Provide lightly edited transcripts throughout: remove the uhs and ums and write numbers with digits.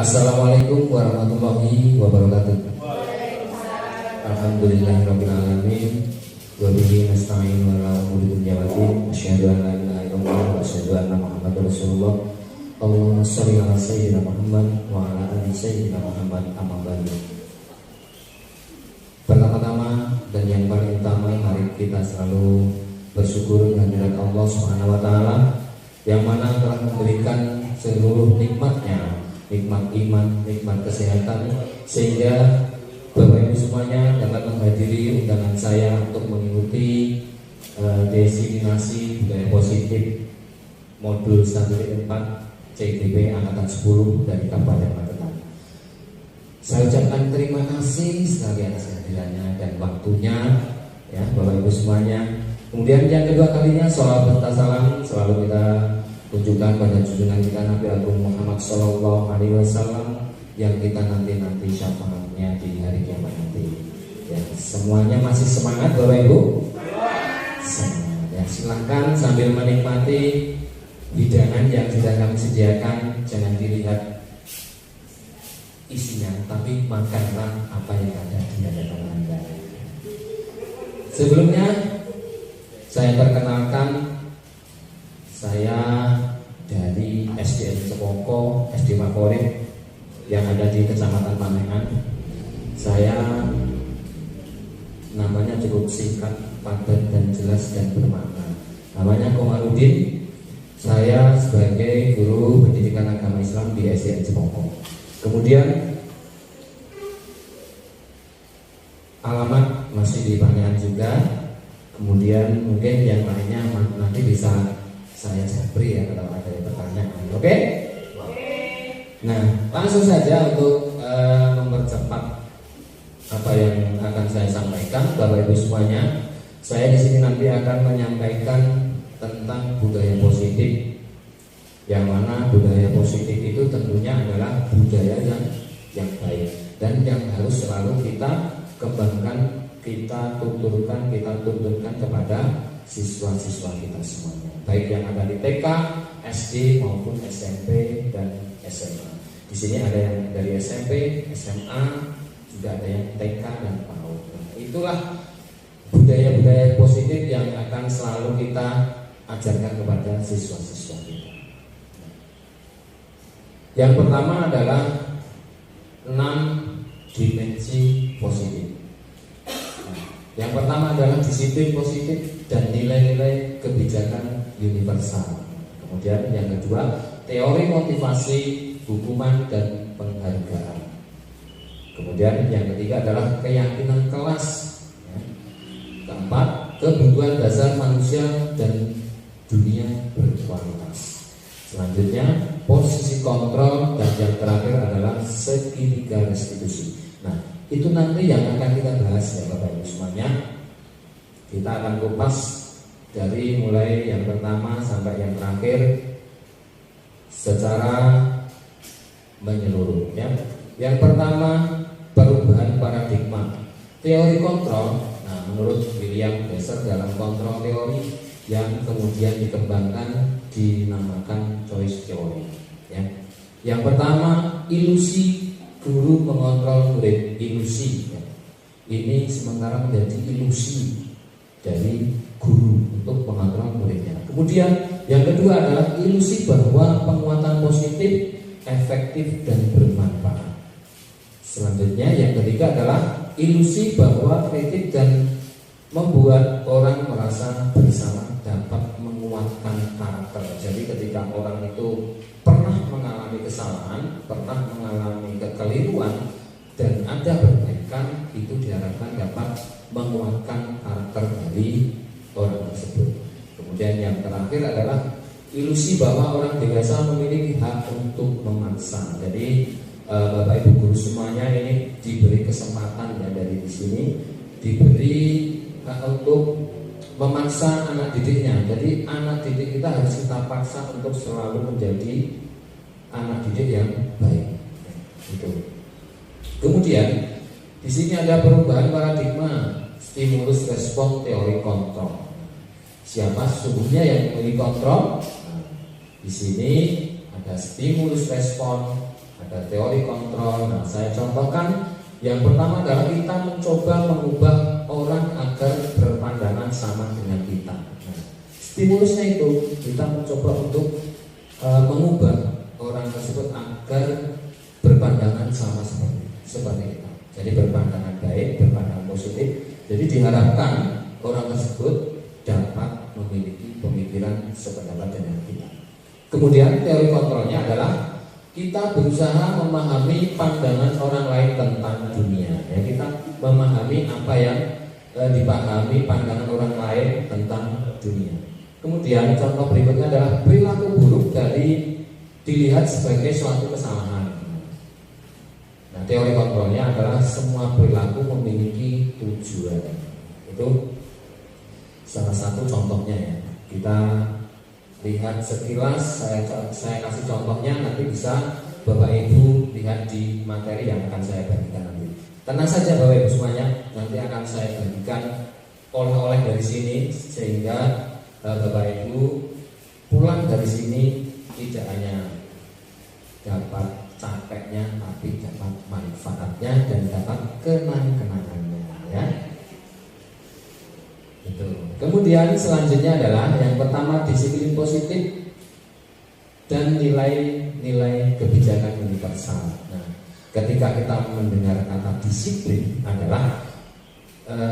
Assalamualaikum warahmatullahi wabarakatuh. Alhamdulillahirabbil alamin. Wa bihi nasta'in wa la ilaha illa huwa. Asyhadu an la ilaha illallah wa asyhadu anna Muhammadar Rasulullah. Allahumma shalli ala sayyidina Muhammad wa ala ali sayyidina Muhammad amma ba'du. Pertama-tama dan yang paling utama, mari kita selalu bersyukur kehadirat Allah Subhanahu wa taala yang mana telah memberikan seluruh nikmatnya, nikmat iman, nikmat kesehatan, sehingga Bapak Ibu semuanya dapat menghadiri undangan saya untuk mengikuti destinasi budaya positif modul 1.4 CDP Angkatan 10 dari Kabupaten Magetan. Saya ucapkan terima kasih sekali atas kehadirannya dan waktunya, ya Bapak Ibu semuanya. Kemudian yang kedua kalinya, sholawat serta salam selalu kita tunjukkan pada junjungan kita Nabi Agung Muhammad Sallallahu Alaihi Wasallam yang kita nanti syafaatnya di hari kiamat nanti. Ya, semuanya masih semangat Bapak Ibu? Semangat. Ya, silakan sambil menikmati hidangan yang sudah kami sediakan, jangan dilihat isinya, tapi makanlah apa yang ada di hadapan Anda. Sebelumnya saya perkenalkan, saya dari SDN Cepoko, SD favorit yang ada di Kecamatan Pamengan. Saya namanya cukup singkat, padat dan jelas dan bermakna. Namanya Komarudin. Saya sebagai guru pendidikan agama Islam di SDN Cepoko. Kemudian alamat masih di Pamengan juga. Kemudian mungkin yang lainnya nanti bisa saya japri ya kalau ada yang pertanyaan. Oke? Nah, langsung saja untuk mempercepat apa yang akan saya sampaikan, Bapak Ibu semuanya. Saya di sini nanti akan menyampaikan tentang budaya positif, yang mana budaya positif itu tentunya adalah budaya yang baik dan yang harus selalu kita kembangkan, kita tuturkan kepada siswa-siswa kita semuanya, baik yang ada di TK, SD maupun SMP dan SMA. Di sini ada yang dari SMP, SMA, juga ada yang TK dan PAUD. Nah, itulah budaya-budaya positif yang akan selalu kita ajarkan kepada siswa-siswa kita. Yang pertama adalah 6 dimensi positif. Yang pertama adalah disiplin positif dan nilai-nilai kebijakan universal. Kemudian yang kedua, teori motivasi, hukuman dan penghargaan. Kemudian yang ketiga adalah keyakinan kelas. Keempat, kebutuhan dasar manusia dan dunia berkualitas. Selanjutnya, posisi kontrol, dan yang terakhir adalah segitiga restitusi. Nah, itu nanti yang akan kita bahas ya Bapak Ibu semuanya. Kita akan kupas dari mulai yang pertama sampai yang terakhir secara menyeluruh ya. Yang pertama, perubahan paradigma. Teori kontrol. Nah, menurut William Besser dalam kontrol teori yang kemudian dikembangkan dinamakan choice theory ya. Yang pertama, ilusi guru mengontrol murid, ilusi ya. Ini sementara menjadi ilusi dari guru untuk mengontrol muridnya. Kemudian yang kedua adalah ilusi bahwa penguatan positif efektif dan bermanfaat. Selanjutnya yang ketiga adalah ilusi bahwa kritik dan membuat orang merasa bersama dapat menguatkan karakter. Jadi ketika orang itu pernah mengalami kesalahan, pernah mengalami kekeliruan dan ada perbaikan, itu diharapkan dapat menguatkan karakter dari orang tersebut. Kemudian yang terakhir adalah ilusi bahwa orang dewasa memiliki hak untuk memaksa. Jadi Bapak Ibu guru semuanya ini diberi kesempatan ya, dari di sini diberi hak untuk memaksa anak didiknya. Jadi anak didik kita harus kita paksa untuk selalu menjadi anak didik yang baik. Itu. Kemudian di sini ada perubahan paradigma, stimulus respon teori kontrol. Siapa sesungguhnya yang memiliki kontrol? Nah, di sini ada stimulus respon ada teori kontrol. Nah, saya contohkan yang pertama adalah kita mencoba mengubah orang agar berpandangan sama dengan kita. Nah, stimulusnya itu kita mencoba untuk mengubah orang tersebut agar berpandangan sama seperti kita. Jadi berpandangan baik, berpandangan positif. Jadi diharapkan orang tersebut dapat memiliki pemikiran sependapat dengan kita. Kemudian teori kontrolnya adalah kita berusaha memahami pandangan orang lain tentang dunia. Ya, kita memahami apa yang dipahami pandangan orang lain tentang dunia. Kemudian contoh berikutnya adalah perilaku buruk dari dilihat sebagai suatu kesalahan. Nah, teori kontrolnya adalah semua perilaku memiliki tujuan. Itu salah satu contohnya ya. Kita lihat sekilas, saya kasih contohnya, nanti bisa Bapak Ibu lihat di materi yang akan saya bagikan nanti. Tenang saja Bapak Ibu semuanya, nanti akan saya bagikan oleh-oleh dari sini sehingga Bapak Ibu pulang dari sini tidak hanya dapat capeknya, tapi dapat manfaatnya dan dapat kenang-kenangannya ya. Itu. Kemudian selanjutnya adalah yang pertama disiplin positif dan nilai-nilai kebijakan universal. Nah, ketika kita mendengar kata disiplin adalah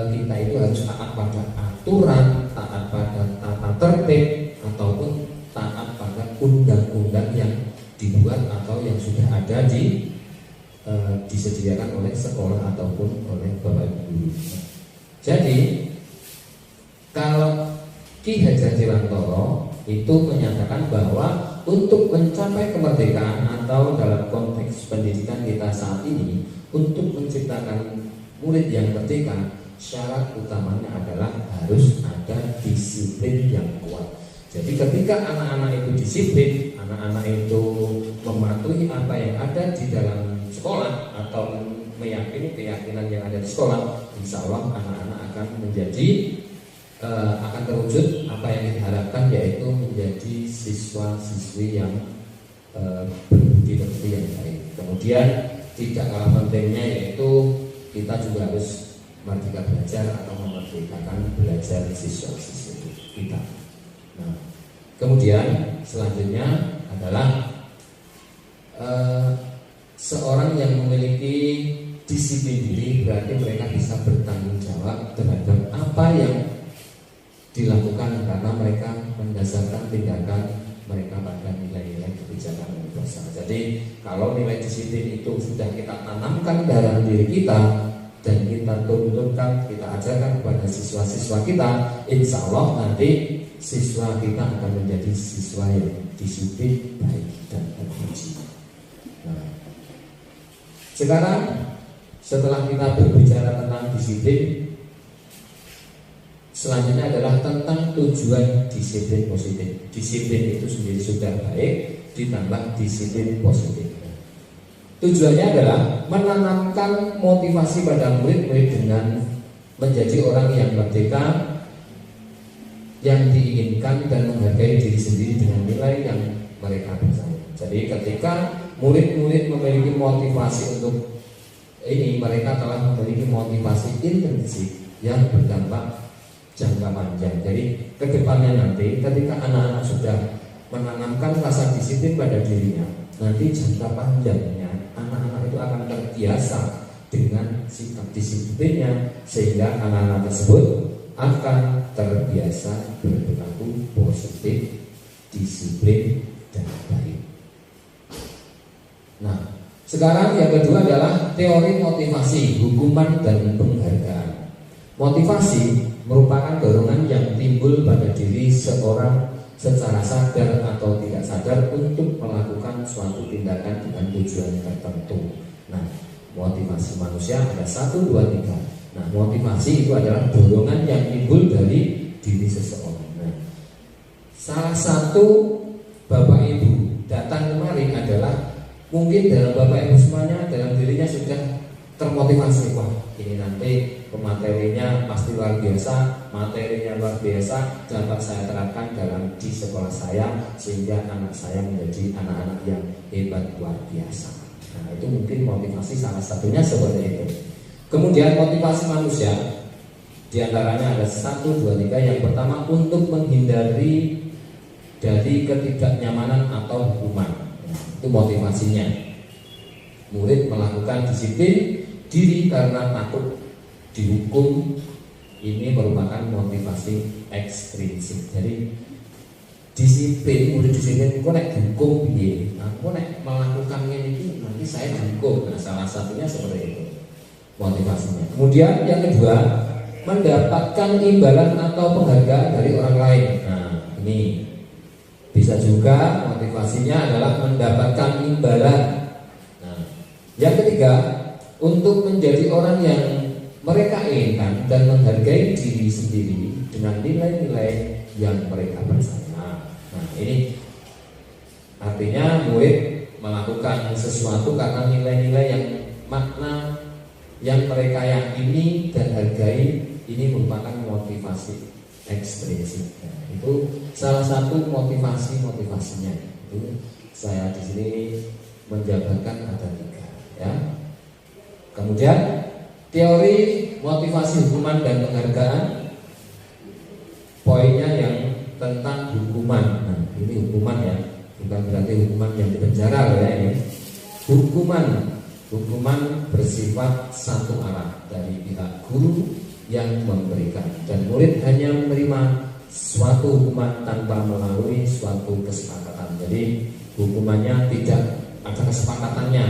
kita itu harus taat pada aturan, taat pada tata tertib ataupun taat pada undang-undang yang dibuat atau yang sudah ada disediakan oleh sekolah ataupun oleh Bapak Ibu guru. Jadi kalau Ki Hajar Dewantara itu menyatakan bahwa untuk mencapai kemerdekaan atau dalam konteks pendidikan kita saat ini, untuk menciptakan murid yang merdeka, syarat utamanya adalah harus ada disiplin yang kuat. Jadi ketika anak-anak itu disiplin, anak-anak itu mematuhi apa yang ada di dalam sekolah atau meyakini keyakinan yang ada di sekolah, insya Allah anak-anak akan menjadi akan terwujud apa yang diharapkan, yaitu menjadi siswa-siswi yang berbudi pekerti yang baik. Kemudian tidak kalah pentingnya yaitu kita juga harus merdeka belajar atau memerdekakan belajar siswa-siswi kita. Nah, kemudian selanjutnya adalah seorang yang memiliki disiplin diri berarti mereka bisa bertanggung jawab terhadap apa yang dilakukan karena mereka mendasarkan tindakan mereka pada nilai-nilai kebijakan universal. Jadi kalau nilai disiplin itu sudah kita tanamkan dalam diri kita dan kita tuntunkan, kita ajarkan kepada siswa-siswa kita, insya Allah nanti siswa kita akan menjadi siswa yang disiplin, baik dan terpuji. Nah, sekarang setelah kita berbicara tentang disiplin, selanjutnya adalah tentang tujuan disiplin positif. Disiplin itu sendiri sudah baik, ditambah disiplin positif. Tujuannya adalah menanamkan motivasi pada murid-murid dengan menjadi orang yang merdeka, yang diinginkan dan menghargai diri sendiri dengan nilai yang mereka percaya. Jadi ketika murid-murid memiliki motivasi untuk ini, mereka telah memiliki motivasi intrinsik yang berdampak jangka panjang. Jadi kedepannya nanti ketika anak-anak sudah menanamkan rasa disiplin pada dirinya, nanti jangka panjangnya anak-anak itu akan terbiasa dengan sikap disiplinnya, sehingga anak-anak tersebut akan terbiasa berperilaku positif, disiplin dan baik. Nah, sekarang yang kedua adalah teori motivasi, hukuman dan penghargaan. Motivasi merupakan dorongan yang timbul pada diri seorang secara sadar atau tidak sadar untuk melakukan suatu tindakan dengan tujuan tertentu. Nah, motivasi manusia ada 1, 2, 3. Nah, motivasi itu adalah dorongan yang timbul dari diri seseorang. Nah, salah satu Bapak Ibu datang kemari adalah mungkin dalam Bapak Ibu semuanya dalam dirinya sudah termotivasi, wah ini nanti pematerinya pasti luar biasa, materinya luar biasa, dapat saya terapkan dalam di sekolah saya sehingga anak saya menjadi anak-anak yang hebat luar biasa. Nah, itu mungkin motivasi salah satunya seperti itu. Kemudian motivasi manusia diantaranya ada 1, 2, 3. Yang pertama untuk menghindari dari ketidaknyamanan atau hukuman. Nah, itu motivasinya. Murid melakukan disiplin diri karena takut dihukum. Ini merupakan motivasi ekstrinsik. Jadi disiplin, murid disiplin, aku nek dihukum piye? Aku nek melakukan ini nanti saya dihukum. Nah, salah satunya seperti itu motivasinya. Kemudian yang kedua, mendapatkan imbalan atau penghargaan dari orang lain. Nah, ini bisa juga motivasinya adalah mendapatkan imbalan. Nah, yang ketiga, untuk menjadi orang yang mereka inginkan dan menghargai diri sendiri dengan nilai-nilai yang mereka percaya. Nah, ini artinya murid melakukan sesuatu karena nilai-nilai yang makna yang mereka yakini dan hargai. Ini merupakan motivasi ekstrinsik. Nah, itu salah satu motivasinya. Itu saya di sini menjabarkan ada 3, ya. Kemudian teori motivasi hukuman dan penghargaan, poinnya yang tentang hukuman. Nah, ini hukuman ya, bukan berarti hukuman yang di penjara ya ini. Hukuman bersifat satu arah dari pihak guru yang memberikan, dan murid hanya menerima suatu hukuman tanpa melalui suatu kesepakatan. Jadi hukumannya tidak ada kesepakatannya.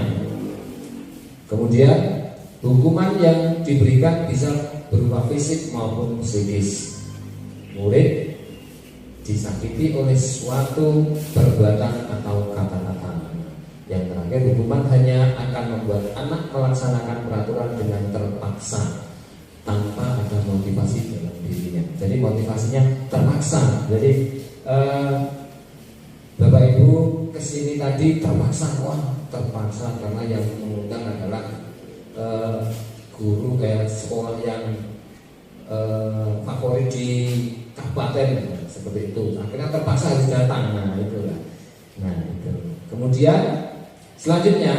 Kemudian hukuman yang diberikan bisa berupa fisik maupun psikis. Murid disakiti oleh suatu perbuatan atau kata-kata. Yang terakhir, hukuman hanya akan membuat anak melaksanakan peraturan dengan terpaksa tanpa ada motivasi dalam dirinya. Jadi motivasinya terpaksa. Jadi Bapak Ibu kesini tadi terpaksa, terpaksa karena yang mengundang adalah guru kayak sekolah yang favorit di kabupaten seperti itu. Akhirnya terpaksa harus datang. Nah, itulah. Nah, itu. Kemudian selanjutnya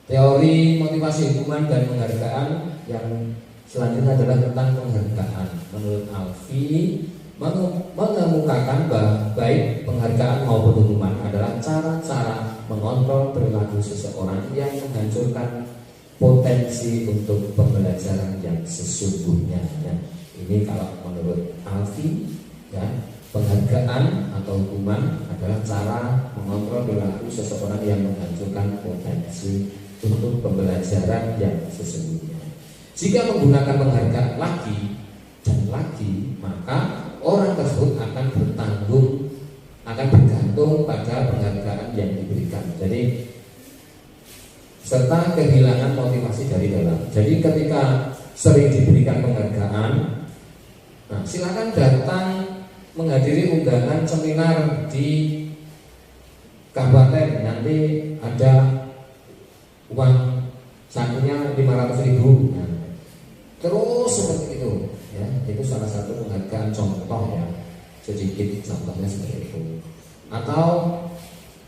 teori motivasi hukuman dan penghargaan yang selanjutnya adalah tentang penghargaan. Menurut Alfi mengemukakan bahwa baik penghargaan maupun hukuman adalah cara-cara mengontrol perilaku seseorang yang menghancurkan potensi untuk pembelajaran yang sesungguhnya. Ya, ini kalau menurut Alfi, ya, penghargaan atau hukuman adalah cara mengontrol perilaku seseorang yang menghancurkan potensi untuk pembelajaran yang sesungguhnya. Jika menggunakan penghargaan lagi dan lagi, maka orang tersebut akan bergantung pada penghargaan yang diberikan. Jadi serta kehilangan motivasi dari dalam. Jadi ketika sering diberikan penghargaan, nah silakan datang menghadiri undangan seminar di kabupaten. Nanti ada uang sakunya 500.000. Nah, terus seperti itu, ya, itu salah satu penghargaan contoh ya, sedikit contohnya seperti itu. Atau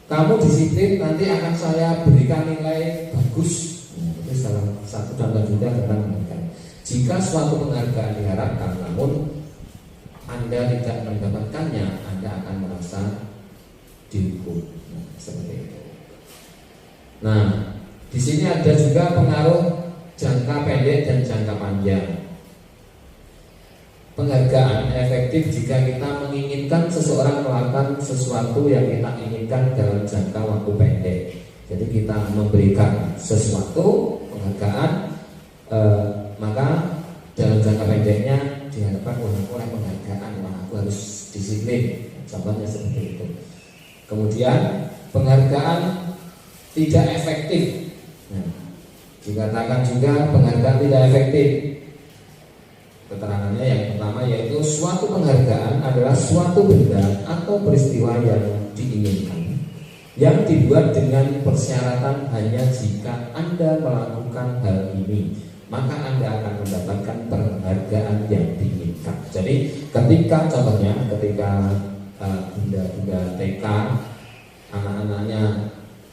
kamu disiplin, nanti akan saya berikan nilai bagus. Nah, itu salah satu contoh juga tentang penghargaan. Jika suatu penghargaan diharapkan, namun Anda tidak mendapatkannya, Anda akan merasa dihukum. Nah, seperti itu. Nah, di sini ada juga pengaruh jangka pendek dan jangka panjang. Penghargaan efektif jika kita menginginkan seseorang melakukan sesuatu yang kita inginkan dalam jangka waktu pendek. Jadi kita memberikan sesuatu penghargaan, maka dalam jangka pendeknya diharapkan oleh penghargaan, aku harus disiplin. Contohnya seperti itu. Kemudian penghargaan tidak efektif. Nah, dikatakan juga penghargaan tidak efektif. Keterangannya yang pertama yaitu suatu penghargaan adalah suatu benda atau peristiwa yang diinginkan, yang dibuat dengan persyaratan hanya jika Anda melakukan hal ini, maka Anda akan mendapatkan penghargaan yang diinginkan. Jadi ketika contohnya ketika bunda-bunda TK anak-anaknya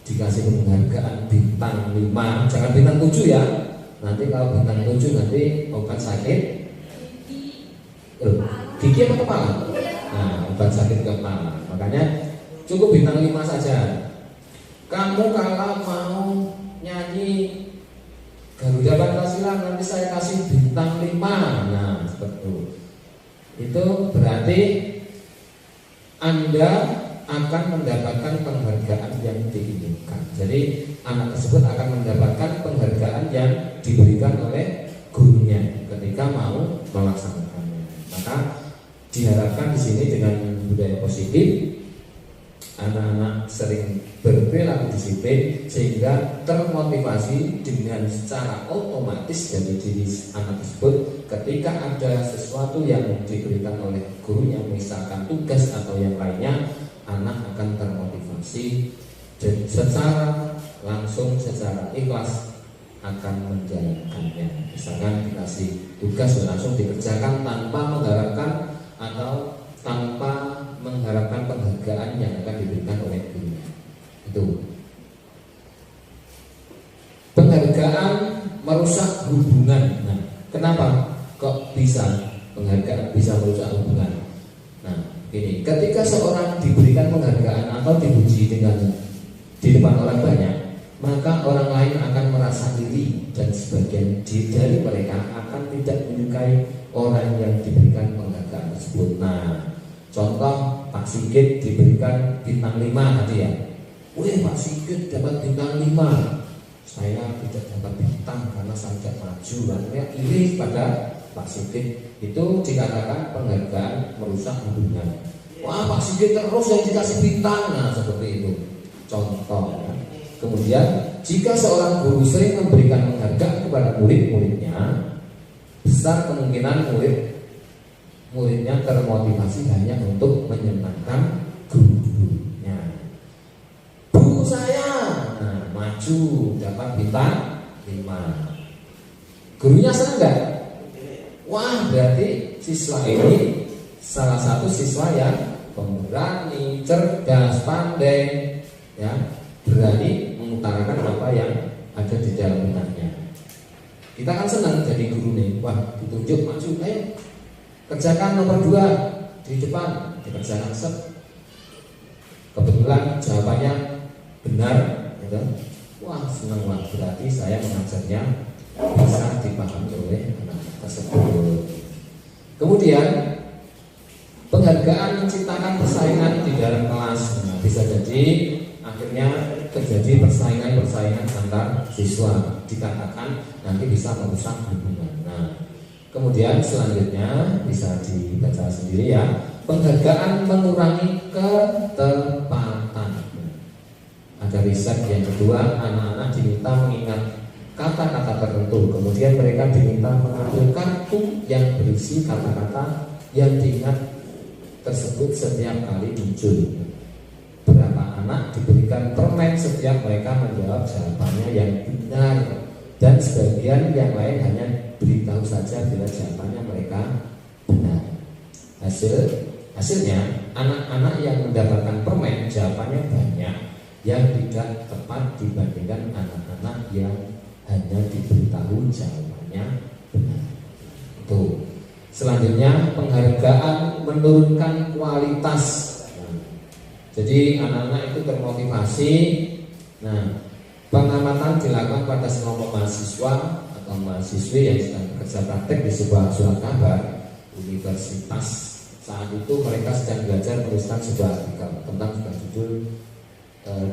dikasih penghargaan bintang 5, jangan bintang 7 ya. Nanti kalau bintang 7 nanti obat sakit gigi apa kepala? Nah, obat sakit kepala. Makanya cukup bintang 5 saja. Kamu kalau mau nyanyi Garuda Pancasila nanti saya kasih bintang 5. Nah, seperti itu. Itu berarti Anda akan mendapatkan penghargaan yang diinginkan. Jadi anak tersebut akan mendapatkan penghargaan yang diberikan oleh gurunya ketika mau melaksanakannya. Maka diharapkan di sini dengan budaya positif, anak-anak sering berperilaku disiplin sehingga termotivasi dengan secara otomatis dari diri anak tersebut ketika ada sesuatu yang diberikan oleh gurunya, misalkan tugas atau yang lainnya, anak akan termotivasi dan secara langsung, secara ikhlas akan menjalankannya. Misalkan dikasih tugas dan langsung dikerjakan tanpa mengharapkan atau tanpa mengharapkan penghargaan yang akan diberikan oleh gurunya. Itu. Penghargaan merusak hubungan. Nah, kenapa kok bisa penghargaan bisa merusak hubungan? Nah, ini ketika seorang diberikan penghargaan atau dipuji dengan di depan orang banyak, maka orang lain akan merasa iri dan sebagian dari mereka akan tidak menyukai orang yang diberikan penghargaan tersebut. Nah, contoh Pak Sigit diberikan bintang 5 tadi ya. Wih, Pak Sigit dapat bintang 5. Saya tidak dapat bintang karena saya tidak maju. Artinya iri pada Pak Sigit. Itu dikatakan penghargaan merusak hubungan. Wah, Pak Sigit terus yang dikasih bintang. Nah, seperti itu contoh ya. Kemudian jika seorang guru sering memberikan penghargaan kepada murid-muridnya, besar kemungkinan muridnya termotivasi hanya untuk menyenangkan guru-gurunya. Guru saya maju dapat bintang 5. Gurunya senang enggak? Wah, berarti siswa ini salah satu siswa yang pemberani, cerdas, pandai, ya, berani mengutarakan apa yang ada di dalam benaknya. Kita kan senang jadi guru nih. Wah, ditunjuk maju, ayo kerjakan nomor 2 di depan, dikerjakan set. Kebetulan jawabannya benar, gitu. Wah, senang lah, berarti saya mengajarnya bisa dipahami oleh anak tersebut. Kemudian penghargaan menciptakan persaingan di dalam kelas. Nah, bisa jadi akhirnya terjadi persaingan antar siswa, dikatakan nanti bisa merusak hubungan. Nah, kemudian selanjutnya bisa dibaca sendiri ya. Penghargaan mengurangi ketepatan. Ada riset yang kedua, anak-anak diminta mengingat kata-kata tertentu. Kemudian mereka diminta mengambil kartu yang berisi kata-kata yang diingat tersebut setiap kali muncul. Berapa anak diberikan permen setiap mereka menjawab jawabannya yang benar, dan sebagian yang lain hanya beritahu saja bila jawabannya mereka benar. Hasilnya anak-anak yang mendapatkan permen jawabannya banyak yang tidak tepat dibandingkan anak-anak yang hanya diberitahu jawabannya benar. Itu. Selanjutnya penghargaan menurunkan kualitas. Jadi anak-anak itu termotivasi. Nah, pengamatan dilakukan pada sekelompok mahasiswa atau mahasiswi yang sedang bekerja praktek di sebuah surat kabar universitas. Saat itu mereka sedang belajar menuliskan sebuah artikel tentang sebuah judul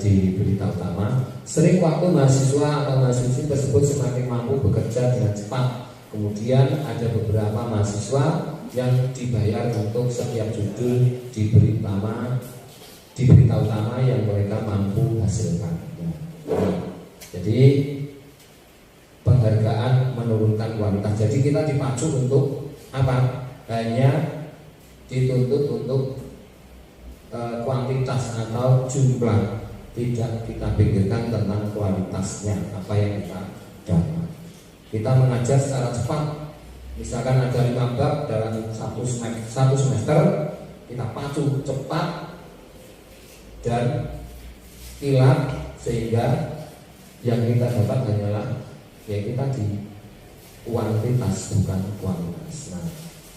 di berita utama. Sering waktu mahasiswa atau mahasiswi tersebut semakin mampu bekerja dengan cepat. Kemudian ada beberapa mahasiswa yang dibayar untuk setiap judul di berita utama yang mereka mampu hasilkan. Jadi penghargaan menurunkan kualitas. Jadi kita dipacu untuk apa? Hanya dituntut untuk kuantitas atau jumlah, tidak kita pikirkan tentang kualitasnya apa yang kita dapat. Kita mengajar secara cepat. Misalkan ada 5 bab dalam satu semester, kita pacu cepat dan kilat sehingga yang kita dapat hanyalah ya kita di kuantitas bukan kualitas. Nah,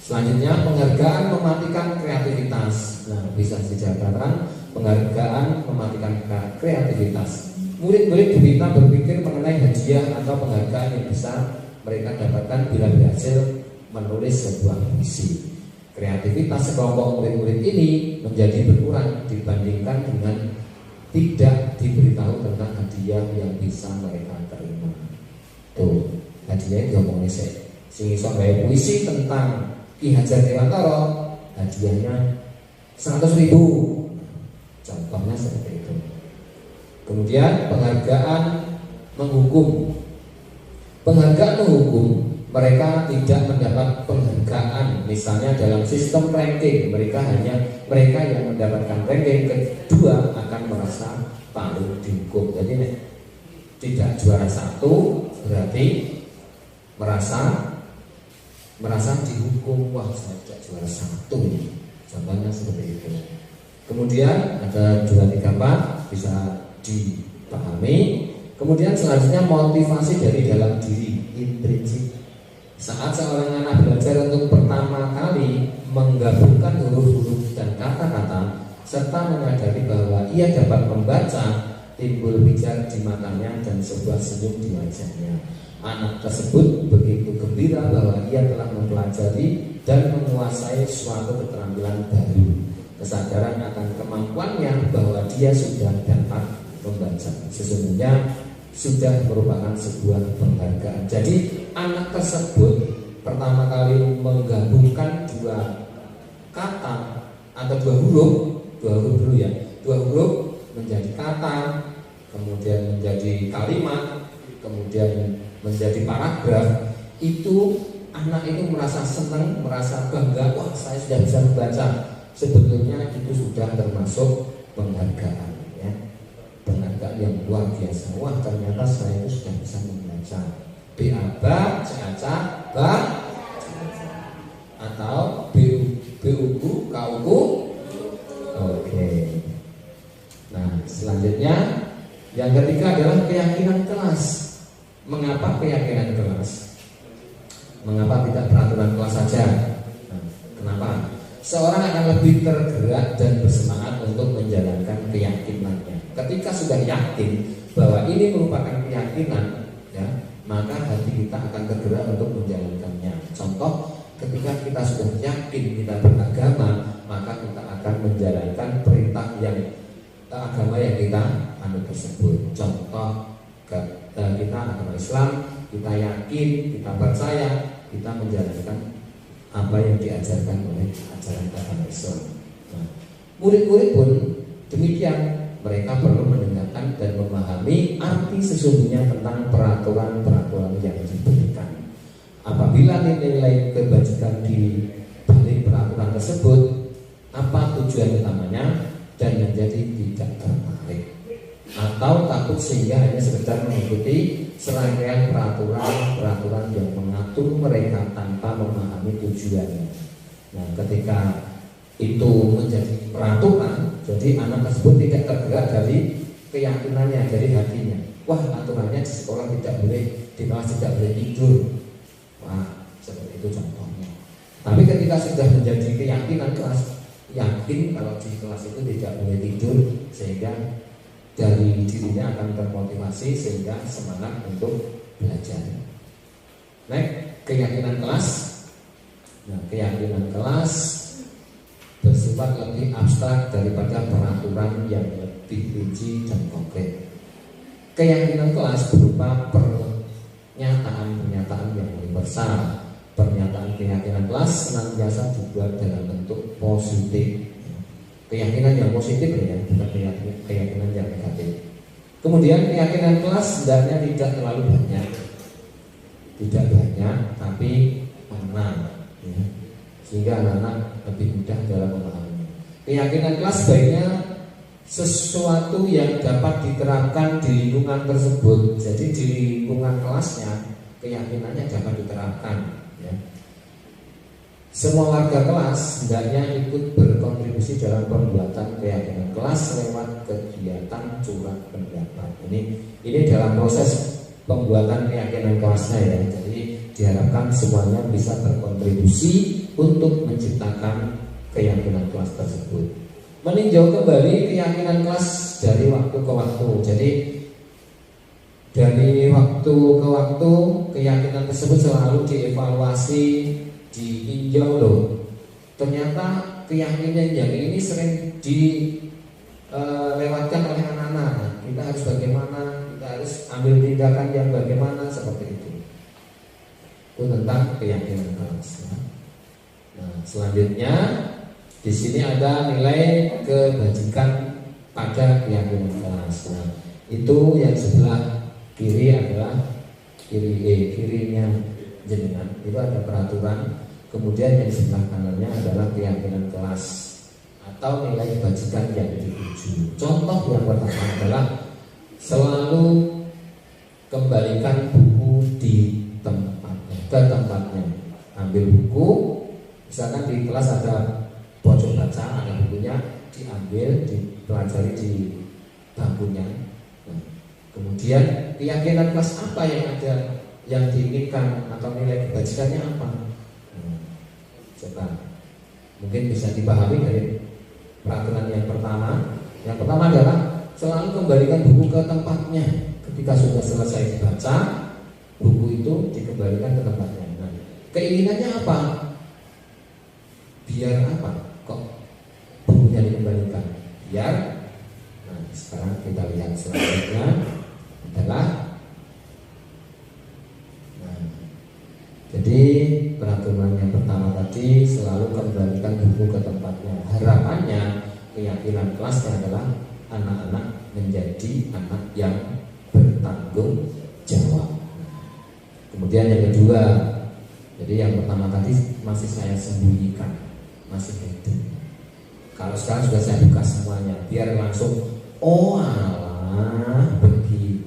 selanjutnya penghargaan mematikan kreativitas. Nah, bisa dikatakan penghargaan mematikan kreativitas. Murid-murid diminta berpikir mengenai hadiah atau penghargaan yang bisa mereka dapatkan bila berhasil menulis sebuah puisi. Kreativitas sekelompok murid-murid ini menjadi berkurang dibandingkan dengan tidak diberitahu tentang hadiah yang bisa mereka terima. Tuh, hadiah yang diomongin sing iso gawe puisi tentang Ki Hajar Dewantara, hadiahnya 100.000. Contohnya seperti itu. Kemudian penghargaan menghukum. Penghargaan menghukum, mereka tidak mendapat penghargaan. Misalnya dalam sistem ranking, mereka yang mendapatkan ranking kedua akan merasa paling dihukum. Jadi tidak juara satu berarti merasa dihukum. Wah, saya tidak juara satu ini. Contohnya seperti itu. Kemudian ada 2, 3, 4 bisa dipahami. Kemudian selanjutnya motivasi dari dalam diri, intrinsik. Saat seorang anak belajar untuk pertama kali menggabungkan huruf-huruf dan kata-kata serta menyadari bahwa ia dapat membaca, timbul pijar di matanya dan sebuah senyum di wajahnya. Anak tersebut begitu gembira bahwa ia telah mempelajari dan menguasai suatu keterampilan baru. Kesadaran akan kemampuannya bahwa dia sudah dapat membaca sesungguhnya sudah merupakan sebuah penghargaan. Jadi anak tersebut pertama kali menggabungkan dua kata atau dua huruf dulu ya, dua huruf menjadi kata, kemudian menjadi kalimat, kemudian menjadi paragraf. Itu anak itu merasa senang, merasa bangga, wah saya sudah bisa membaca. Sebetulnya itu sudah termasuk penghargaan ya. Penghargaan yang luar biasa. Wah ternyata saya itu sudah bisa membaca. B-A-B-A, C-A-C-A, ba atau B-U-G, K-U-G. Oke. Nah selanjutnya yang ketiga adalah keyakinan kelas. Mengapa keyakinan kelas? Mengapa tidak peraturan kelas saja? Nah, kenapa? Seorang akan lebih tergerak dan bersemangat untuk menjalankan keyakinannya. Ketika sudah yakin bahwa ini merupakan keyakinan, ya, maka hati kita akan tergerak untuk menjalankannya. Contoh, ketika kita sudah yakin kita beragama, maka kita akan menjalankan perintah yang agama yang kita anut tersebut. Contoh, kita agama Islam, kita yakin, kita percaya, kita menjalankan apa yang diajarkan oleh ajaran agama Islam. Nah, murid-murid pun demikian. Mereka perlu mendengarkan dan memahami arti sesungguhnya tentang peraturan-peraturan yang diberikan. Apabila nilai kebajikan di balik peraturan tersebut, apa tujuan utamanya, dan menjadi tidak tertarik atau takut sehingga hanya sekedar mengikuti serangkaian peraturan yang mengatur mereka tanpa memahami tujuannya. Nah, ketika itu menjadi peraturan, jadi anak tersebut tidak tergerak dari keyakinannya, dari hatinya. Wah, aturannya di sekolah tidak boleh, di kelas tidak boleh tidur. Wah, seperti itu contohnya. Tapi ketika sudah menjadi keyakinan kelas, yakin kalau di kelas itu tidak boleh tidur, sehingga dari dirinya akan termotivasi sehingga semangat untuk belajar. Nah, keyakinan kelas. Nah, keyakinan kelas bersifat lebih abstrak daripada peraturan yang lebih rinci dan konkret. Keyakinan kelas berupa pernyataan-pernyataan yang universal. Pernyataan keyakinan kelas senantiasa dibuat dalam bentuk positif. Keyakinan yang positif ya, bukan keyakinan yang negatif. Kemudian keyakinan kelas sebenarnya tidak terlalu banyak, tapi mana, ya, sehingga anak-anak lebih mudah dalam memahaminya. Keyakinan kelas baiknya sesuatu yang dapat diterapkan di lingkungan tersebut. Jadi di lingkungan kelasnya keyakinannya dapat diterapkan. Ya. Semua warga kelas hendaknya ikut berkontribusi dalam pembuatan keyakinan kelas lewat kegiatan curah pendapat. Ini dalam proses pembuatan keyakinan kelasnya ya. Jadi diharapkan semuanya bisa berkontribusi untuk menciptakan keyakinan kelas tersebut. Meninjau kembali keyakinan kelas dari waktu ke waktu. Jadi dari waktu ke waktu keyakinan tersebut selalu dievaluasi, ditinjau loh. Ternyata keyakinan yang ini sering dilewatkan oleh anak-anak. Kita harus bagaimana? Kita harus ambil tindakan yang bagaimana seperti itu. Itu tentang keyakinan kelas. Nah, selanjutnya di sini ada nilai kebajikan pada keyakinan kelas. Nah, itu yang sebelah kiri adalah kirinya jenengan itu ada peraturan, kemudian yang sebelah kanannya adalah keyakinan kelas atau nilai kebajikan yang dituju. Contoh yang pertama adalah selalu kembalikan buku di tempatnya, ke tempatnya. Ambil buku, misalkan di kelas ada pojok baca, ada bukunya, diambil, dipelajari di bangkunya. Kemudian keyakinan kelas apa yang ada, yang diinginkan atau nilai kebajikannya apa? Coba mungkin bisa dipahami dari peraturan yang pertama. Yang pertama adalah selalu kembalikan buku ke tempatnya. Ketika sudah selesai dibaca, buku itu dikembalikan ke tempatnya. Nah, keinginannya apa? Biar apa? Kok bukunya dikembalikan? Biar. Nah, sekarang kita lihat selanjutnya adalah jadi peraturan yang pertama tadi selalu kembalikan buku ke tempatnya. Harapannya keyakinan kelasnya adalah anak-anak menjadi anak yang bertanggung jawab. Kemudian yang kedua, jadi yang pertama tadi masih saya sembunyikan, masih hidup. Kalau sekarang sudah saya buka semuanya, biar langsung oh alah begitu.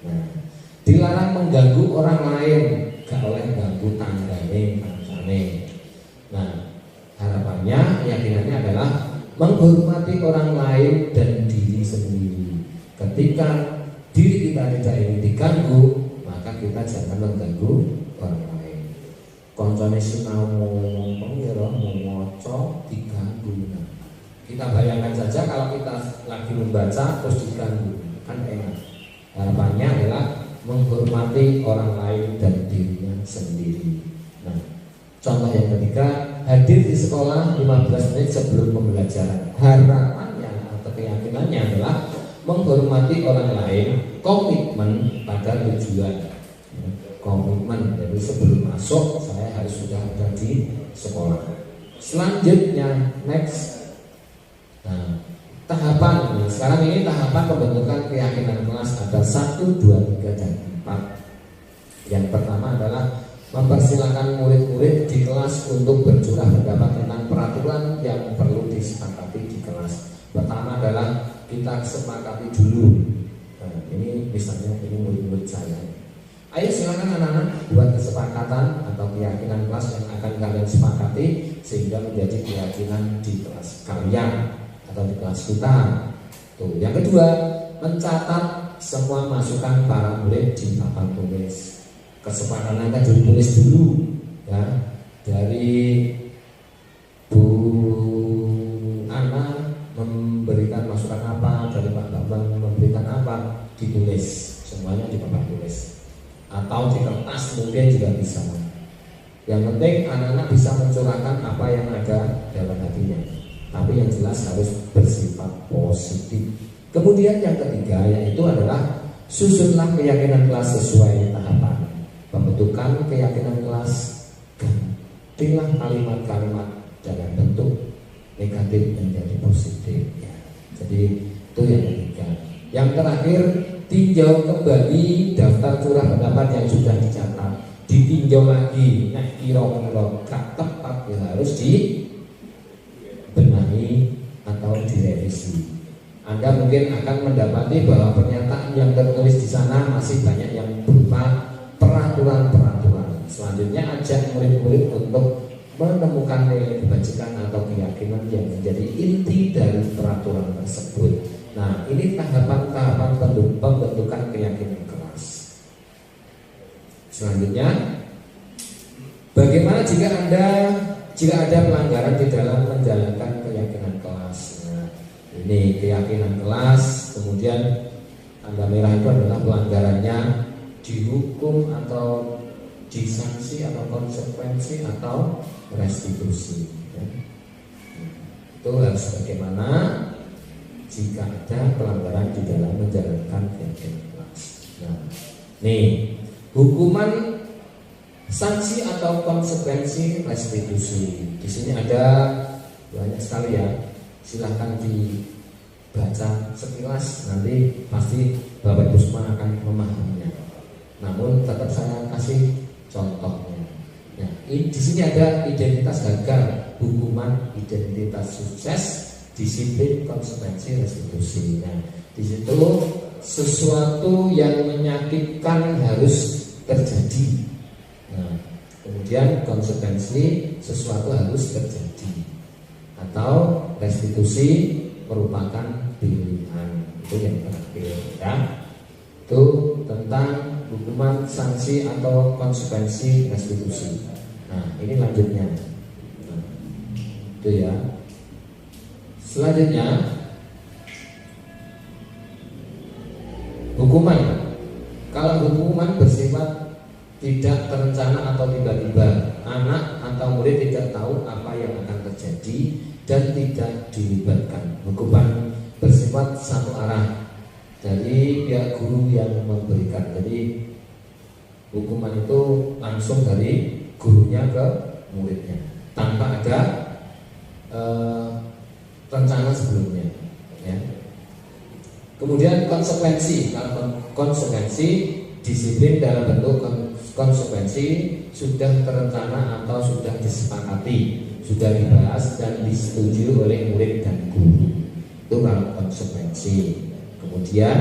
Nah, dilarang mengganggu orang lain, gak oleh ganggu tanggane, kancane. Nah, harapannya, keyakinannya adalah menghormati orang lain dan diri sendiri. Ketika diri kita tidak ingin diganggu, maka kita jangan mengganggu orang lain. Koncone sinau ngomong pengira moco diganggu. Nah, kita bayangkan saja kalau kita lagi membaca terus diganggu, kan enak. Harapannya adalah menghormati orang lain dan dirinya sendiri. Nah, contoh yang ketiga, hadir di sekolah 15 menit sebelum pembelajaran. Harapannya atau keyakinannya adalah menghormati orang lain, komitmen pada tujuan. Komitmen, jadi sebelum masuk saya harus sudah ada di sekolah. Selanjutnya, next. Nah, tahapan, sekarang ini tahapan pembentukan keyakinan kelas ada 1, 2, 3, dan 4. Yang pertama adalah mempersilahkan murid-murid di kelas untuk bercurah pendapat tentang peraturan yang perlu disepakati di kelas. Pertama adalah kita sepakati dulu. Nah, ini misalnya ini murid-murid saya. Ayo silakan anak-anak buat kesepakatan atau keyakinan kelas yang akan kalian sepakati sehingga menjadi keyakinan di kelas kalian atau di kelas kita. Tuh. Yang kedua, mencatat semua masukan para murid di papan tulis. Kesepakatan kan ditulis dulu, ya, dari Bu Ana memberikan masukan apa, dari Pak Bambang memberikan apa, ditulis semuanya di papan tulis atau di kertas mungkin juga bisa. Yang penting anak-anak bisa mencurahkan apa yang ada dalam hatinya. Tapi yang jelas harus bersifat positif. Kemudian yang ketiga yaitu adalah susunlah keyakinan kelas sesuai tahapan. Pembentukan keyakinan kelas, gantilah kalimat-kalimat dalam bentuk negatif menjadi positif. Ya. Jadi itu yang ketiga. Yang terakhir, tinjau kembali daftar curah pendapat yang sudah dicatat. Ditinjau lagi. Nah, kira-kira gak tepat ya harus benahi atau direvisi. Anda mungkin akan mendapati bahwa pernyataan yang tertulis di sana masih banyak yang berupa peraturan-peraturan. Selanjutnya ajak murid-murid untuk menemukan nilai kebajikan atau keyakinan yang menjadi inti dari peraturan tersebut. Nah, ini tahapan-tahapan pembentukan keyakinan kelas. Selanjutnya, bagaimana jika ada pelanggaran di dalam menjalankan keyakinan kelas? Nah, ini keyakinan kelas, kemudian tanda merah itu adalah pelanggarannya dihukum atau disanksi atau konsekuensi atau restitusi. Itu harus bagaimana jika ada pelanggaran di dalam menjalankan keyakinan kelas. Nah, nih hukuman, sanksi atau konsekuensi, restitusi. Di sini ada banyak sekali ya. Silahkan dibaca sekilas, nanti pasti Bapak Ibu semua akan memahaminya. Namun tetap saya kasih contohnya. Nah, di sini ada identitas gagal, hukuman, identitas sukses, disiplin, konsekuensi, restitusi. Nah, di situ sesuatu yang menyakitkan harus terjadi. Nah, kemudian konsekuensi sesuatu harus terjadi, atau restitusi merupakan pilihan. Itu yang terakhir ya. Itu tentang hukuman, sanksi atau konsekuensi, restitusi. Nah, ini lanjutnya. Nah, itu ya. Selanjutnya, hukuman. Kalau hukuman bersifat tidak terencana atau tiba-tiba, anak atau murid tidak tahu apa yang akan terjadi dan tidak dilibatkan. Hukuman bersifat satu arah dari pihak guru yang memberikan. Jadi hukuman itu langsung dari gurunya ke muridnya tanpa ada rencana sebelumnya ya. Kemudian konsekuensi. Kalau konsekuensi, disiplin dalam bentuk konsekuensi sudah terencana atau sudah disepakati, sudah dibahas dan disetujui oleh murid dan guru. Itu kalau konsekuensi. Kemudian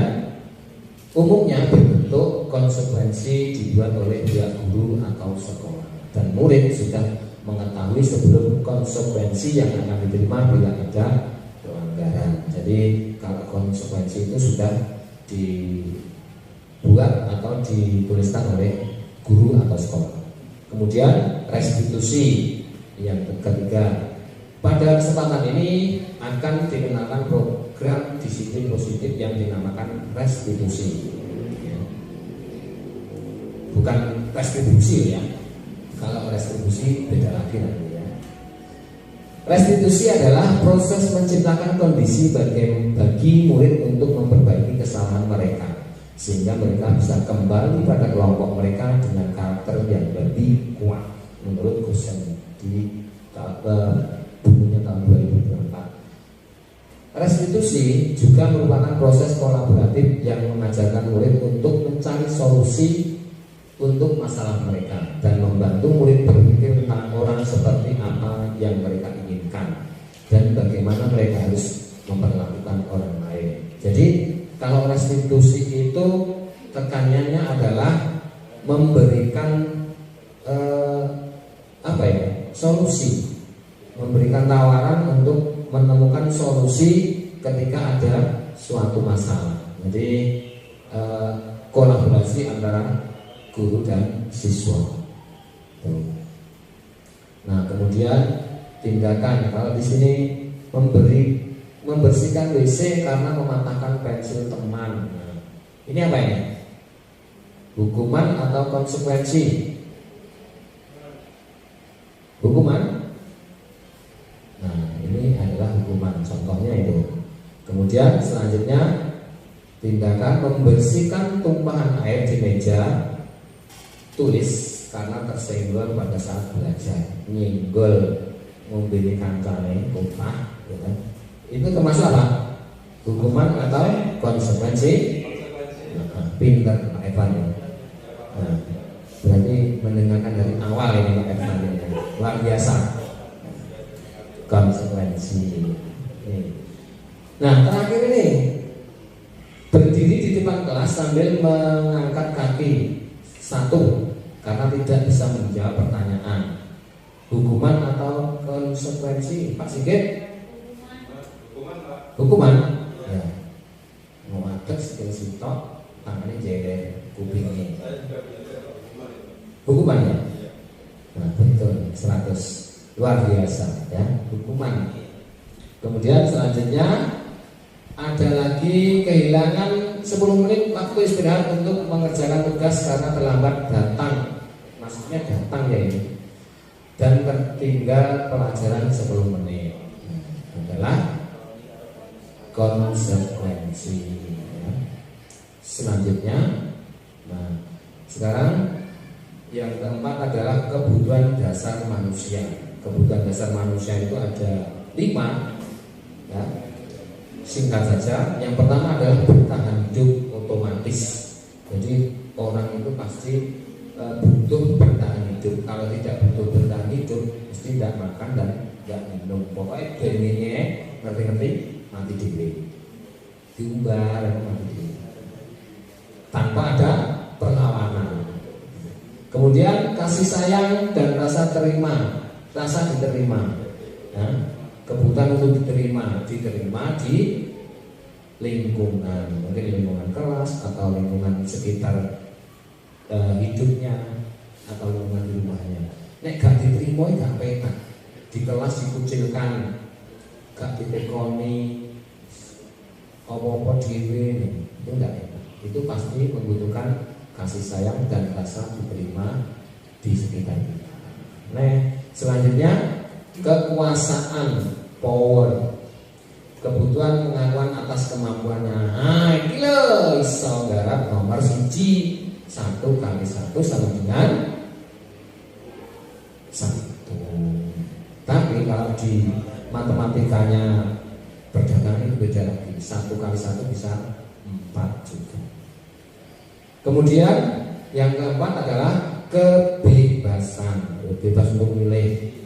umumnya berbentuk konsekuensi dibuat oleh pihak guru atau sekolah, dan murid sudah mengetahui sebelum konsekuensi yang akan diterima bila ada pelanggaran. Jadi kalau konsekuensi itu sudah dibuat atau dituliskan oleh guru atau sekolah. Kemudian restitusi yang ketiga. Pada kesempatan ini akan dikenalkan program disiplin positif yang dinamakan restitusi. Bukan restitusi ya. Kalau restitusi beda lagi nanti ya. Restitusi adalah proses menciptakan kondisi bagi murid untuk memperbaiki kesalahan mereka, sehingga mereka bisa kembali pada kelompok mereka dengan karakter yang lebih kuat. Menurut Gusen di bukunya tahun 2004. Restitusi juga merupakan proses kolaboratif yang mengajarkan murid untuk mencari solusi untuk masalah mereka dan membantu murid berpikir tentang orang seperti apa yang mereka inginkan dan bagaimana mereka harus memperlakukan orang lain. Jadi kalau restitusi itu tekanannya adalah memberikan solusi, memberikan tawaran untuk menemukan solusi ketika ada suatu masalah. Jadi kolaborasi antara guru dan siswa. Nah, kemudian tindakan. Kalau di sini membersihkan WC karena mematahkan pensil teman. Nah, ini apa ini? Hukuman atau konsekuensi? Hukuman. Nah, ini adalah hukuman. Contohnya itu. Kemudian selanjutnya tindakan membersihkan tumpahan air di meja tulis karena tersenggol pada saat belajar. Nyenggol ngombene kancane tumpah, ya kan? Itu termasuk apa? Hukuman atau konsekuensi? Nah, pintar Pak Evan ya. Nah, berarti mendengarkan dari awal ini Pak Evan ya. Luar biasa. Konsekuensi. Nah, terakhir ini berdiri di depan kelas sambil mengangkat kaki satu karena tidak bisa menjawab pertanyaan. Hukuman atau konsekuensi, Pak Sigit? Hukuman. Ya. Mau adek skill sitok, tangannya jeder kupingnya. Hukuman ya. Nah, betul 100. Luar biasa ya, hukuman. Kemudian selanjutnya ada lagi kehilangan 10 menit waktu istirahat untuk mengerjakan tugas karena terlambat datang. Maksudnya datang ya ini. Dan tertinggal pelajaran 10 menit. Adalah konsekuensi ya. Selanjutnya, nah sekarang yang keempat adalah kebutuhan dasar manusia. Kebutuhan dasar manusia itu ada 5 ya. Singkat saja, yang pertama adalah bertahan hidup otomatis. Jadi orang itu pasti butuh bertahan hidup. Kalau tidak butuh bertahan hidup, mesti tidak makan dan tidak minum. Pokoknya denginnya ngerti-ngerti mati diri, diumbar mati diri, tanpa ada perlawanan. Kemudian kasih sayang dan rasa terima, rasa diterima. Ya. Kebutuhan untuk diterima di lingkungan, mungkin lingkungan kelas atau lingkungan sekitar hidupnya atau lingkungan di rumahnya. Nek gak diterima gak penak, di kelas dikucilkan, gak ditekoni, apa-apa dhewe itu enggak enak. Itu pasti membutuhkan kasih sayang dan rasa diterima di sekitar kita. Nah, selanjutnya kekuasaan, power, kebutuhan pengakuan atas kemampuannya. Nah, ini loh iso garap nomor 1 kali 1 sama dengan 1. Tapi kalau di matematikanya perdagangan itu beda lagi. 1 kali 1 bisa 4 juga. Kemudian yang keempat adalah kebebasan, bebas untuk milih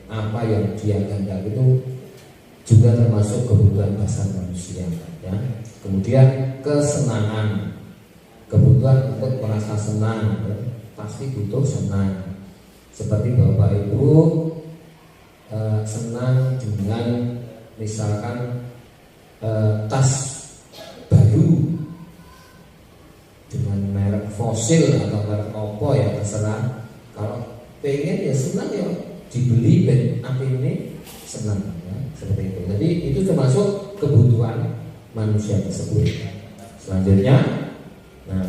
apa yang dia kehendaki, itu juga termasuk kebutuhan dasar manusia ya. Kemudian kesenangan, kebutuhan untuk merasa senang ya. Pasti butuh senang. Seperti Bapak Ibu senang dengan misalkan tas baru dengan merek fosil atau merek opo ya terserah. Kalau pengen ya senang ya dibeli dan apa ini senang ya, seperti itu. Jadi itu termasuk kebutuhan manusia tersebut. Selanjutnya, nah,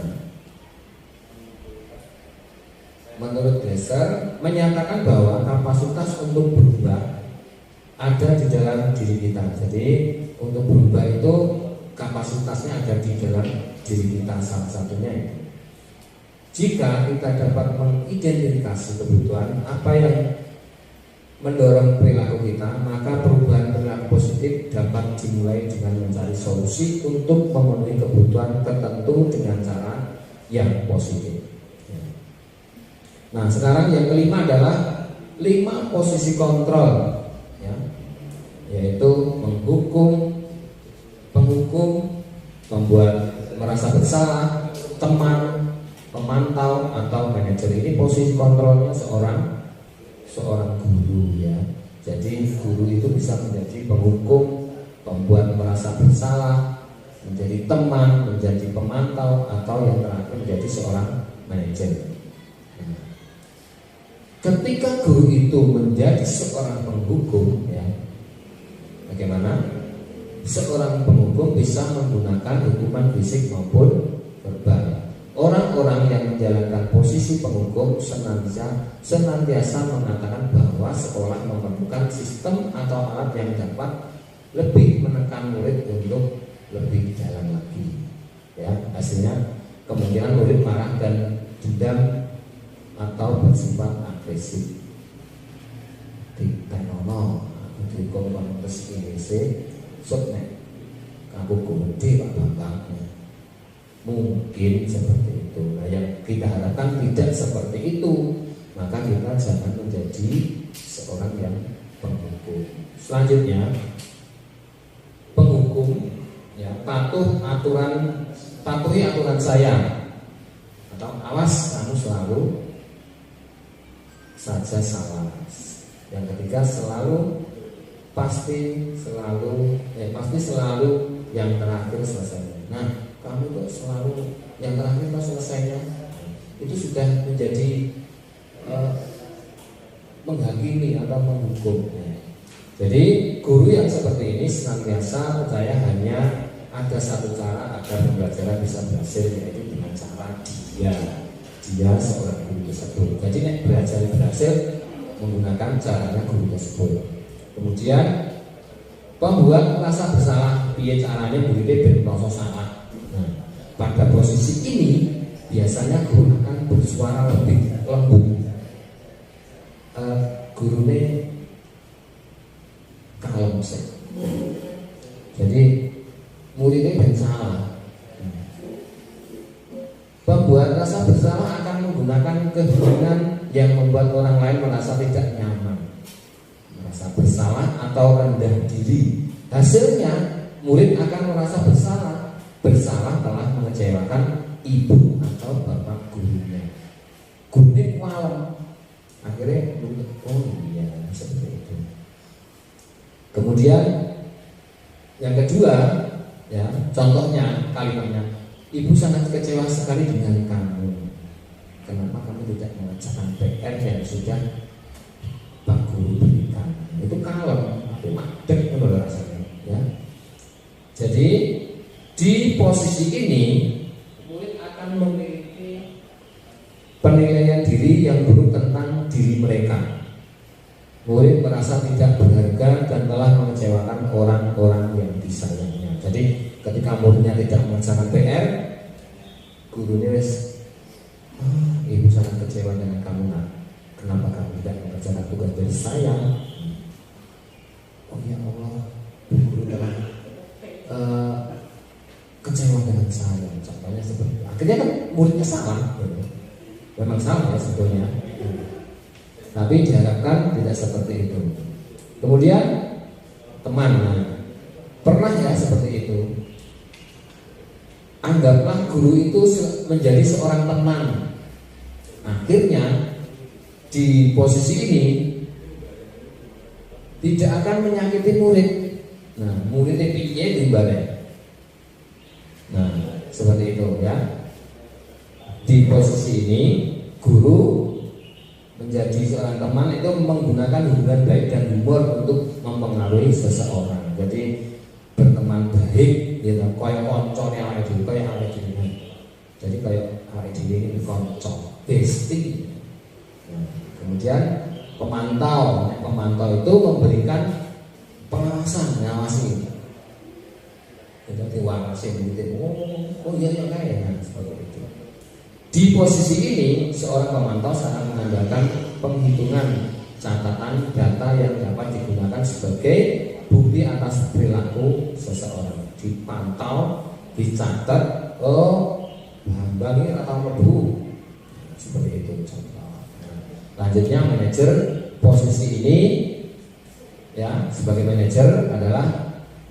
menurut Dresser menyatakan bahwa kapasitas untuk berubah ada di dalam diri kita. Jadi untuk berubah itu kapasitasnya ada di dalam diri kita, salah satunya itu. Jika kita dapat mengidentifikasi kebutuhan apa yang mendorong perilaku kita, maka perubahan perilaku positif dapat dimulai dengan mencari solusi untuk memenuhi kebutuhan tertentu dengan cara yang positif. Nah, sekarang yang kelima adalah 5 posisi kontrol, ya, yaitu menghukum, penghukum, membuat merasa bersalah, teman, pemantau atau manajer. Ini posisi kontrolnya seorang guru ya. Jadi guru itu bisa menjadi penghukum, pembuat merasa bersalah, menjadi teman, menjadi pemantau, atau yang terakhir menjadi seorang manajer. Ketika guru itu menjadi seorang penghukum ya, bagaimana? Seorang penghukum bisa menggunakan hukuman fisik maupun verbal. Orang-orang yang menjalankan posisi penghukum senantiasa mengatakan bahwa sekolah memerlukan sistem atau alat yang dapat lebih menekan murid untuk lebih dalam lagi. Ya, hasilnya kemungkinan murid marah dan dendam atau bersifat agresif. Di tenono, di komunitas Indonesia, sotnek, aku gede Pak Bambang. Mungkin seperti itu. Nah, yang kita harapkan tidak seperti itu. Maka kita jangan menjadi seorang yang penghukum. Selanjutnya, penghukum ya, patuhi aturan saya, atau awas kamu selalu saja salah. Yang ketiga pasti selalu yang terakhir selesainya. Nah, kamu kok selalu yang terakhir kok selesainya? Itu sudah menjadi menghakimi atau menghukum. Jadi guru yang seperti ini senantiasa percaya hanya ada satu cara agar pembelajaran bisa berhasil, yaitu dengan cara dia seorang guru tersebut. Jadi nek belajar berhasil menggunakan caranya guru tersebut. Kemudian pembuat rasa bersalah, piye caranya muridnya berproses salah. Nah, pada posisi ini biasanya guru akan bersuara lebih lembut. Gurune kalem sih. Jadi muridnya ben salah. Pembuat rasa bersalah akan menggunakan keheningan yang membuat orang lain merasa tidak nyaman, merasa bersalah atau rendah diri. Hasilnya murid akan merasa bersalah telah mengecewakan ibu atau bapak gurunya. Gurunya kalem. Akhirnya oh iya seperti itu. Kemudian yang kedua, ya contohnya kalimatnya, ibu sangat kecewa sekali dengan kamu. Kenapa kamu tidak mengerjakan PR yang sudah Pak Guru berikan? Itu kalem, itu madek menurut rasanya. Ya. Jadi di posisi ini murid akan memiliki penilaian diri yang buruk tentang diri mereka. Murid merasa tidak berharga dan telah mengecewakan orang-orang yang disayangnya. Jadi ketika muridnya tidak mengerjakan PR, gurunya ibu sangat kecewa dengan kamu nak. Kenapa kamu tidak mengerjakan tugas dari saya? Oh ya Allah, guru telah kecewa dengan saya. Contohnya seperti itu. Akhirnya kan muridnya salah. Memang salah ya sebetulnya. Tapi diharapkan tidak seperti itu. Kemudian teman, pernah ya seperti itu. Anggaplah guru itu menjadi seorang teman. Akhirnya di posisi ini tidak akan menyakiti murid. Nah, muridnya piye timbale. Nah, seperti itu ya. Di posisi ini guru menjadi seorang teman itu menggunakan hubungan baik dan humor untuk mempengaruhi seseorang. Jadi berteman baik, gitu. Kayak konco yang ada di, kayak ada di ini. Jadi kayak ada di ini konco, bestie. Nah, kemudian pemantau itu memberikan pengawasan, ngawasi. Jadi diwawasi begitu. Oh iya kayaknya seperti itu. Di posisi ini, seorang pemantau sangat mengandalkan penghitungan catatan data yang dapat digunakan sebagai bukti atas perilaku seseorang. Dipantau, dicatat, Bambang ini atau lebu, seperti itu contoh. Lanjutnya manajer, posisi ini ya sebagai manajer adalah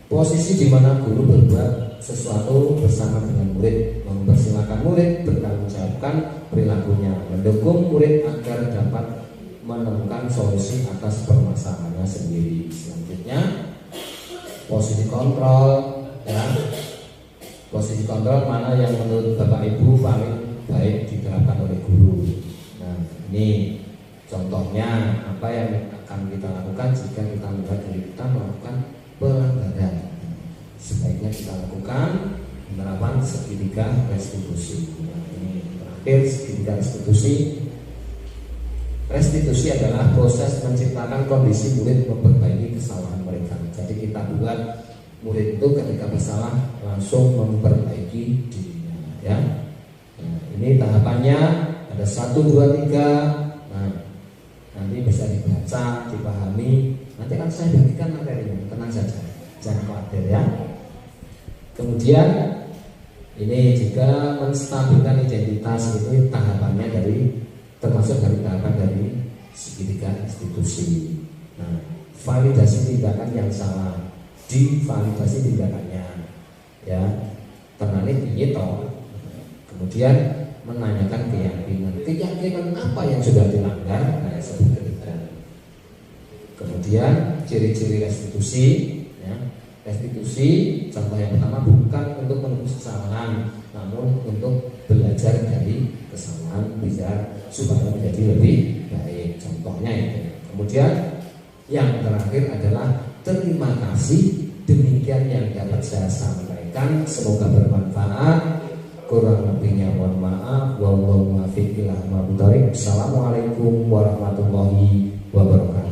posisi di mana guru berbuat sesuatu bersama dengan murid, mempersilahkan murid bertanggungjawabkan perilakunya, mendukung murid agar dapat menemukan solusi atas permasalahannya sendiri. Selanjutnya posisi kontrol, ya. Posisi kontrol mana yang menurut Bapak Ibu paling baik diterapkan oleh guru. Nah, ini contohnya apa yang akan kita lakukan jika kita melihat diri kita melakukan pelanggaran. Sebaiknya kita lakukan penerapan segitiga restitusi. Nah, ini terakhir segitiga restitusi. Restitusi adalah proses menciptakan kondisi murid memperbaiki kesalahan mereka. Jadi kita buat murid itu ketika bersalah langsung memperbaiki dirinya, ya. Nah, ini tahapannya ada 1, 2, 3. Nah, nanti bisa dibaca, dipahami. Nanti akan saya bagikan materinya, tenang saja, jangan khawatir ya. Kemudian ini jika menstabilkan identitas, ini tahapannya termasuk dari tahapan dari segitiga institusi. Nah, validasi tindakan yang salah, divalidasi tindakannya, ya. Tenane piye to? Kemudian menanyakan keyakinan apa yang sudah dilanggar. Nah, Kemudian ciri-ciri restitusi, ya. Restitusi contoh yang pertama bukan untuk menebus kesalahan, namun untuk belajar dari kesalahan bisa supaya menjadi lebih baik. Contohnya itu. Kemudian yang terakhir adalah terima kasih. Demikian yang dapat saya sampaikan, semoga bermanfaat. Kurang lebihnya mohon maaf. Wallahu muwaffiq ila aqwamit thoriq. Assalamualaikum warahmatullahi wabarakatuh.